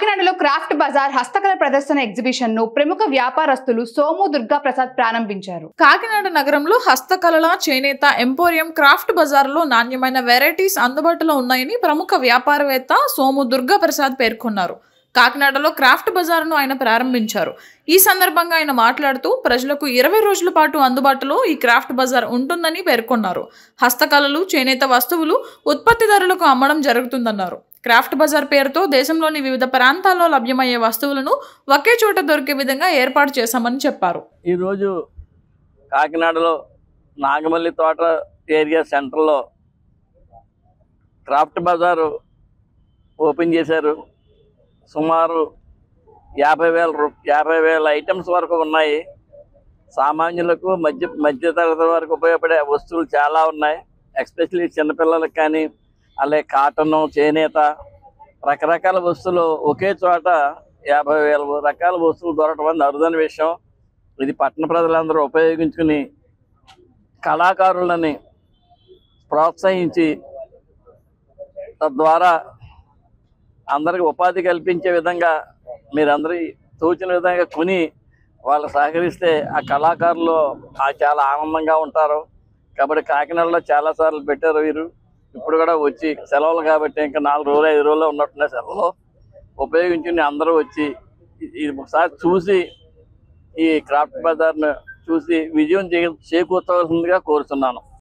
కాకినాడలో క్రాఫ్ట్ బజార్ హస్తకళ ప్రదర్శన ఎగ్జిబిషన్ ను ప్రముఖ వ్యాపారస్తులు సోము దుర్గా ప్రసాద్ ప్రారంభించారు. కాకినాడ నగరంలో హస్తకళల చేనేత ఎంపోరియం క్రాఫ్ట్ బజార్ లో నాణ్యమైన వెరైటీస్ అందుబాటులో ఉన్నాయని ప్రముఖ వ్యాపారవేత్త సోము దుర్గా ప్రసాద్ పేర్కొన్నారు. కాకినాడలో క్రాఫ్ట్ బజార్ను ఆయన ప్రారంభించారు. ఈ సందర్భంగా ఆయన మాట్లాడుతూ ప్రజలకు 20 రోజుల పాటు అందుబాటులో ఈ క్రాఫ్ట్ బజార్ ఉంటుందని పేర్కొన్నారు. హస్తకళలు, చేనేత వస్తువులు ఉత్పత్తిదారులకు అమ్మడం జరుగుతుందన్నారు. క్రాఫ్ట్ బజార్ పేరుతో దేశంలోని వివిధ ప్రాంతాల్లో లభ్యమయ్యే వస్తువులను ఒకే చోట దొరికే విధంగా ఏర్పాటు చేశామని చెప్పారు. ఈరోజు కాకినాడలో నాగమల్లి తోట ఏరియా సెంటర్లో క్రాఫ్ట్ బజారు ఓపెన్ చేశారు. సుమారు 50,000 ఐటమ్స్ వరకు ఉన్నాయి. సామాన్యులకు మధ్యతరగతి వరకు ఉపయోగపడే వస్తువులు చాలా ఉన్నాయి. ఎస్పెషల్లీ చిన్నపిల్లలకు కానీ అలాగే కాటను, చేనేత రకరకాల వస్తువులు ఒకే చోట 50,000 రకాల వస్తువులు దొరకడం అనేది అరుదైన విషయం. ఇది పట్టణ ప్రజలందరూ ఉపయోగించుకుని కళాకారులని ప్రోత్సహించి తద్వారా అందరికి ఉపాధి కల్పించే విధంగా మీరందరూ తోచిన విధంగా కొని వాళ్ళు సహకరిస్తే ఆ కళాకారులు చాలా ఆనందంగా ఉంటారు. కాబట్టి కాకినాడలో చాలాసార్లు పెట్టారు వీరు. ఇప్పుడు కూడా వచ్చి సెలవులు కాబట్టి ఇంకా 4 రోజులు 5 రోజులు ఉన్నట్టున్న సెలవులు ఉపయోగించుకుని అందరూ వచ్చి ఒకసారి చూసి ఈ క్రాఫ్ట్ బజార్ను చూసి విజయం చేకూర్చవలసిందిగా కోరుతున్నాను.